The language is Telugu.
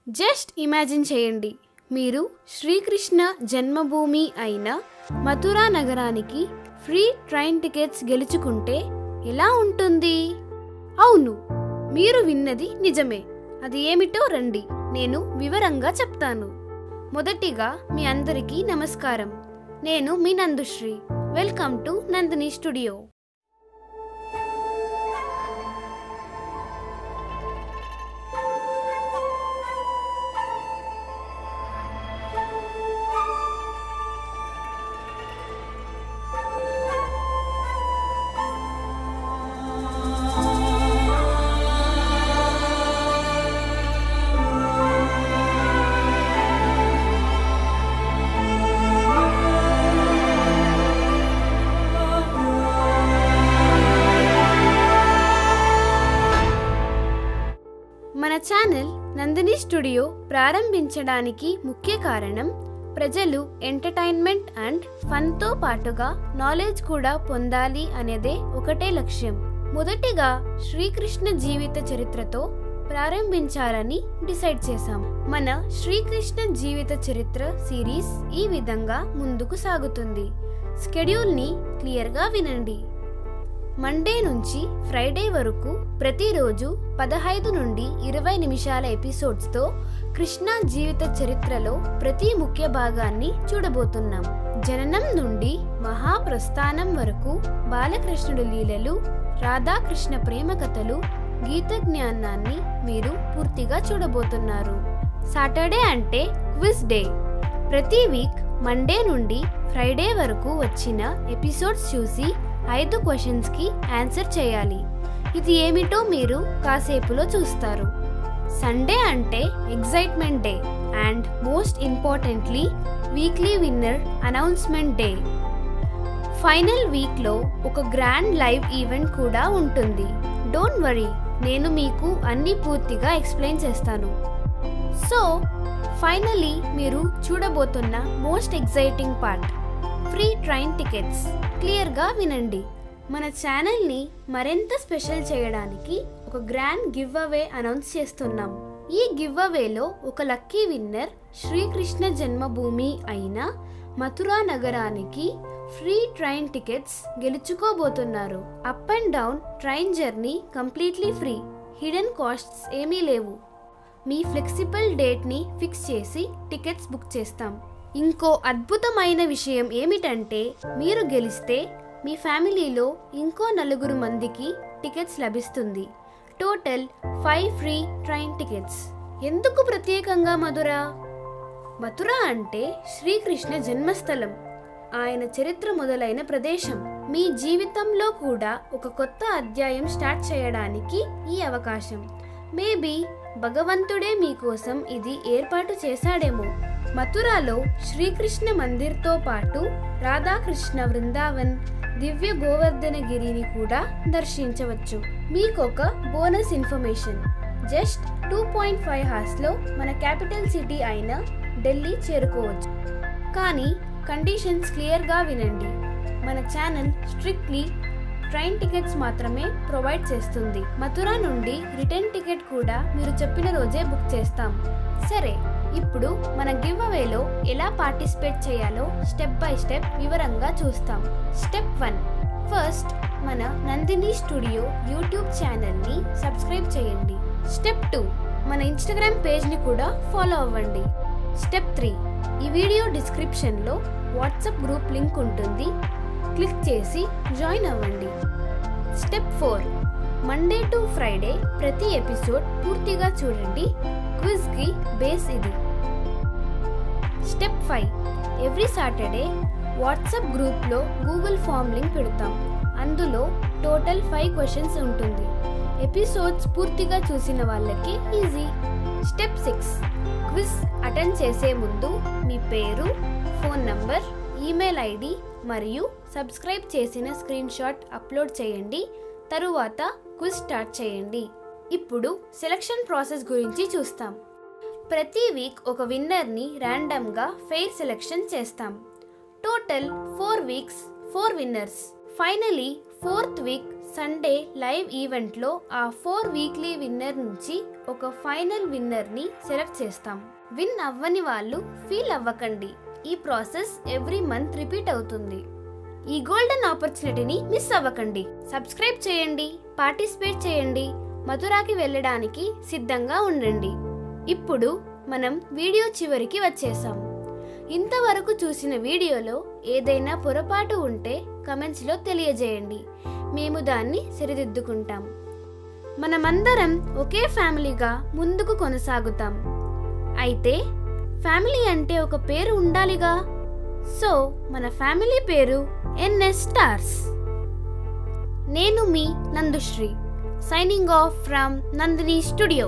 జస్ట్ ఇమాజిన్ చేయండి, మీరు శ్రీకృష్ణ జన్మభూమి అయిన మథురా నగరానికి ఫ్రీ ట్రైన్ టికెట్స్ గెలుచుకుంటే ఎలా ఉంటుంది? అవును, మీరు విన్నది నిజమే. అది ఏమిటో రండి, నేను వివరంగా చెప్తాను. మొదటిగా మీ అందరికీ నమస్కారం. నేను మీ Nandusri. Welcome to Nandini studio. మన ఛానల్ నందిని స్టూడియో ప్రారంభించడానికి ముఖ్య కారణం ప్రజలు ఎంటర్టైన్మెంట్ అండ్ ఫన్తో పాటుగా నాలెడ్జ్ కూడా పొందాలి అనేదే ఒకటే లక్ష్యం. మొదటిగా శ్రీకృష్ణ జీవిత చరిత్రతో ప్రారంభించాలని డిసైడ్ చేశాం. మన శ్రీకృష్ణ జీవిత చరిత్ర సిరీస్ ఈ విధంగా ముందుకు సాగుతుంది. స్కెడ్యూల్ని క్లియర్గా వినండి. మండే నుంచి ఫ్రైడే వరకు ప్రతిరోజు 15 నుండి 20 నిమిషాల ఎపిసోడ్స్తో కృష్ణ జీవిత చరిత్రలో ప్రతి ముఖ్య భాగాన్ని చూడబోతున్నాం. జననం నుండి మహాప్రస్థానం వరకు బాలకృష్ణుడి లీలలు, రాధాకృష్ణ ప్రేమ కథలు, గీత జ్ఞానాన్ని మీరు పూర్తిగా చూడబోతున్నారు. సాటర్డే అంటే క్విజ్ డే. ప్రతి వీక్ మండే నుండి ఫ్రైడే వరకు వచ్చిన ఎపిసోడ్స్ చూసి 5 క్వశ్చన్స్కి ఆన్సర్ చేయాలి. ఇది ఏమిటో మీరు కాసేపులో చూస్తారు. సండే అంటే excitement day and most importantly weekly winner announcement day. Final వీక్లో ఒక గ్రాండ్ లైవ్ ఈవెంట్ కూడా ఉంటుంది. డోంట్ వరీ, నేను మీకు అన్ని పూర్తిగా ఎక్స్ప్లెయిన్ చేస్తాను. సో ఫైనలీ మీరు చూడబోతున్న most exciting part, free train tickets. క్లియర్గా వినండి. మన ఛానల్ని మరింత స్పెషల్ చేయడానికి ఒక గ్రాండ్ గివ్ అవే అనౌన్స్ చేస్తున్నాం. ఈ గివ్ అవేలో ఒక లక్కీ విన్నర్ శ్రీకృష్ణ జన్మభూమి అయిన మథురా నగరానికి ఫ్రీ ట్రైన్ టికెట్స్ గెలుచుకోబోతున్నారు. Up and down train journey completely free. Hidden costs ఏమీ లేవు. మీ ఫ్లెక్సిబుల్ డేట్ని ఫిక్స్ చేసి టికెట్స్ బుక్ చేస్తాం. ఇంకో అద్భుతమైన విషయం ఏమిటంటే, మీరు గెలిస్తే మీ ఫ్యామిలీలో ఇంకో 4 మందికి టికెట్స్ లభిస్తుంది. Total 5 free train tickets. ఎందుకు ప్రత్యేకంగా మథుర? మథుర అంటే శ్రీకృష్ణ జన్మస్థలం, ఆయన చరిత్ర మొదలైన ప్రదేశం. మీ జీవితంలో కూడా ఒక కొత్త అధ్యాయం స్టార్ట్ చేయడానికి ఈ అవకాశం. మేబీ భగవంతుడే మీకోసం ఇది ఏర్పాటు చేశాడేమో. మథురాలో శ్రీకృష్ణ మందిర్తో పాటు రాధాకృష్ణ బృందావన్, దివ్య గోవర్ధనగిరిని కూడా దర్శించవచ్చు. మీకొక బోనస్ ఇన్ఫర్మేషన్, జస్ట్ 2.5 అవర్స్లో మన క్యాపిటల్ సిటీ అయిన ఢిల్లీ చేరుకోవచ్చు. కానీ కండిషన్స్ క్లియర్గా వినండి. మన ఛానల్ స్ట్రిక్ట్లీ ట్రైన్ టికెట్స్ మాత్రమే ప్రొవైడ్ చేస్తుంది. మథురా నుండి రిటర్న్ టికెట్ కూడా మీరు చెప్పిన రోజే బుక్ చేస్తాం. సరే, ఇప్పుడు మన గివ్ అవేలో ఎలా పార్టిసిపేట్ చేయాలో స్టెప్ బై స్టెప్ వివరంగా చూస్తాం. స్టెప్ 1, ఫస్ట్ మన నందిని స్టూడియో యూట్యూబ్ ఛానల్ని సబ్స్క్రైబ్ చేయండి. స్టెప్ 2, మన ఇన్స్టాగ్రామ్ పేజ్ని కూడా ఫాలో అవ్వండి. స్టెప్ 3, ఈ వీడియో డిస్క్రిప్షన్లో వాట్సాప్ గ్రూప్ లింక్ ఉంటుంది, క్లిక్ చేసి జాయిన్ అవ్వండి. స్టెప్ 4, మండే టు ఫ్రైడే ప్రతి ఎపిసోడ్ పూర్తిగా చూడండి. క్విజ్కి బేస్ ఇది. స్టెప్ 5, ఎవ్రీ సాటర్డే వాట్సాప్ గ్రూప్లో గూగుల్ ఫామ్ లింక్ పెడతాం. అందులో టోటల్ 5 క్వశ్చన్స్ ఉంటుంది. ఎపిసోడ్స్ పూర్తిగా చూసిన వాళ్ళకి ఈజీ. స్టెప్ 6, క్విజ్ అటెండ్ చేసే ముందు మీ పేరు, ఫోన్ నంబర్, ఈమెయిల్ ఐడి మరియు సబ్స్క్రైబ్ చేసిన స్క్రీన్ షాట్ అప్లోడ్ చేయండి. తరువాత క్విజ్ స్టార్ట్ చేయండి. ఇప్పుడు సెలక్షన్ ప్రాసెస్ గురించి చూస్తాం. ప్రతి వీక్ ఒక విన్నర్ని ర్యాండమ్గా ఫెయిర్ సెలెక్షన్ చేస్తాం. Total 4 weeks 4 winners. Finally 4th week Sunday live ఈవెంట్లో ఆ 4 వీక్లీ విన్నర్ నుంచి ఒక ఫైనల్ విన్నర్ని సెలెక్ట్ చేస్తాం. విన్ అవ్వని వాళ్ళు ఫీల్ అవ్వకండి, ఈ ప్రాసెస్ ఎవ్రీ మంత్ రిపీట్ అవుతుంది. ఈ గోల్డెన్ ఆపర్చునిటీని మిస్ అవ్వకండి. సబ్స్క్రైబ్ చేయండి, పార్టిసిపేట్ చేయండి, మథురాకి వెళ్ళడానికి సిద్ధంగా ఉండండి. ఇప్పుడు మనం వీడియో చివరికి వచ్చేసాం. ఇంతవరకు చూసిన వీడియోలో ఏదైనా పొరపాటు ఉంటే కమెంట్స్లో తెలియజేయండి, మేము దాన్ని సరిదిద్దుకుంటాం. మనమందరం ఒకే ఫ్యామిలీగా ముందుకు కొనసాగుతాం. అయితే ఫ్యామిలీ అంటే ఒక పేరు ఉండాలిగా. సో మన ఫ్యామిలీ పేరు NS స్టార్స్. నేను మీ Nandusri, signing off from Nandini studio.